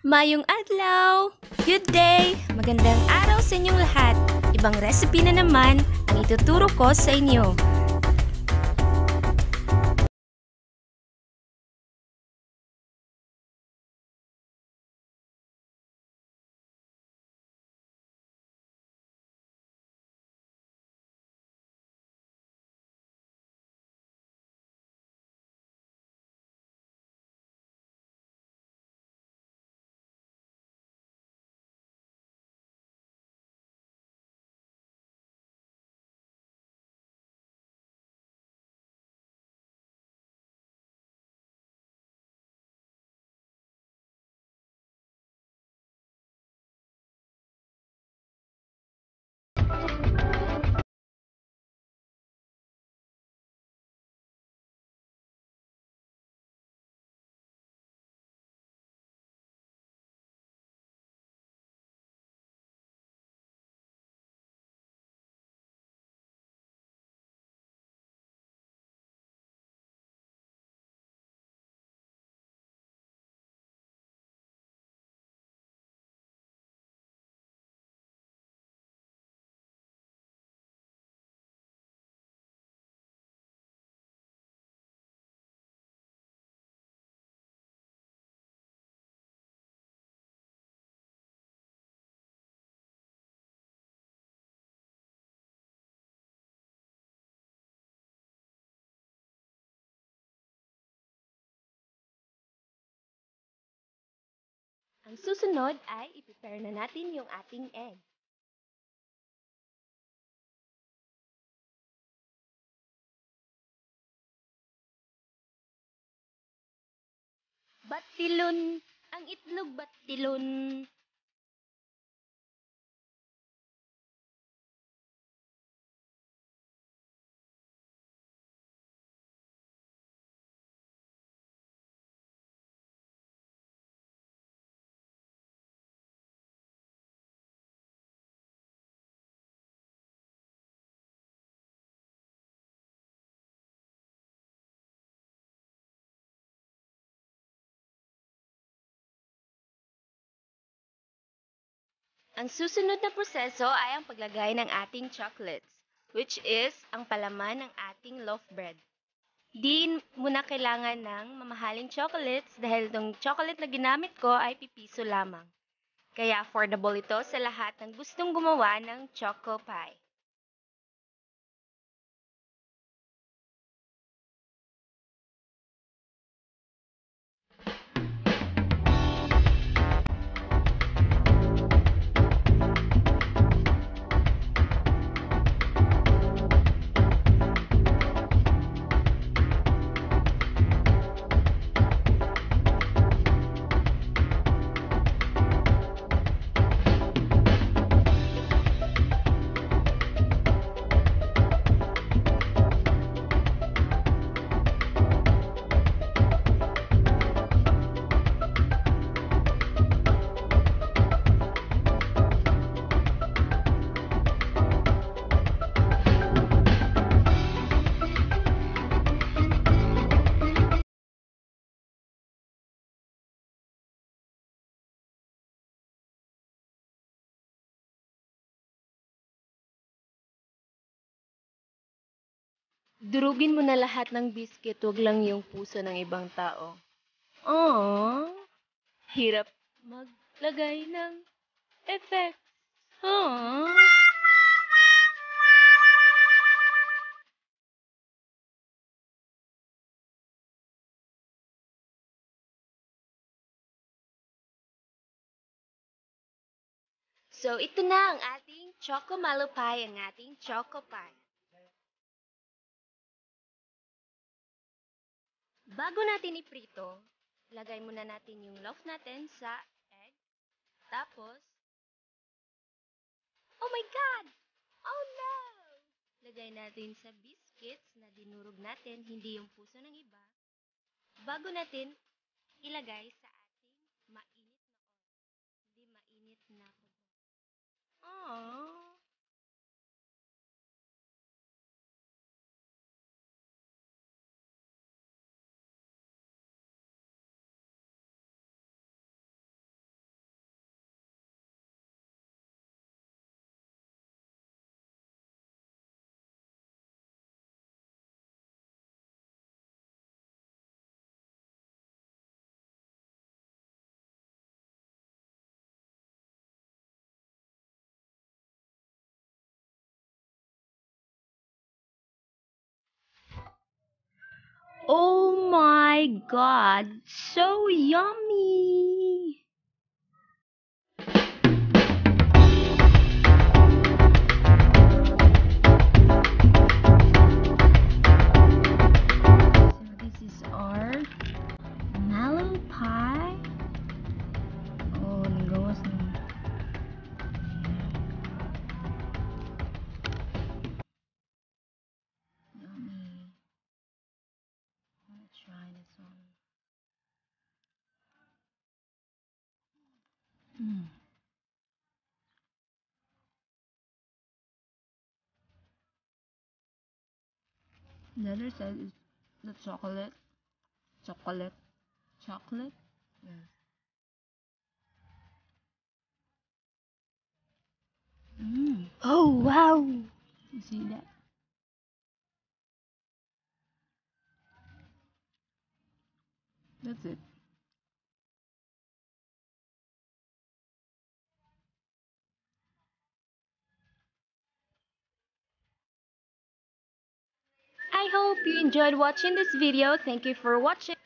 Mayong adlaw! Good day! Magandang araw sa inyong lahat! Ibang recipe na naman ang ituturo ko sa inyo. Ang susunod ay i-prepare na natin yung ating egg. Batilon! Ang itlog batilon! Ang susunod na proseso ay ang paglagay ng ating chocolates, which is ang palaman ng ating loaf bread. Di mo na kailangan ng mamahaling chocolates dahil itong chocolate na ginamit ko ay pipiso lamang. Kaya affordable ito sa lahat ng gustong gumawa ng choco pie. Durugin mo na lahat ng biscuit, wag lang yung puso ng ibang tao. Aww, hirap maglagay ng effect. Aww. So, ito na ang ating choco mallow pie, ang ating choco pie. Bago natin iprito, lagay muna natin yung loaf natin sa egg. Tapos, oh my God! Oh no! Lagay natin sa biscuits na dinurog natin, hindi yung puso ng iba. Bago natin ilagay sa ating mainit na oil. Hindi mainit na kubo. Aww! Oh my god, so yummy! So this is our mallow pie. Oh, nagawas na. Yummy. I'm gonna try this one. The other side is the chocolate. Chocolate. Chocolate? Yes. Oh, wow! You see that? That's it. I hope you enjoyed watching this video. Thank you for watching.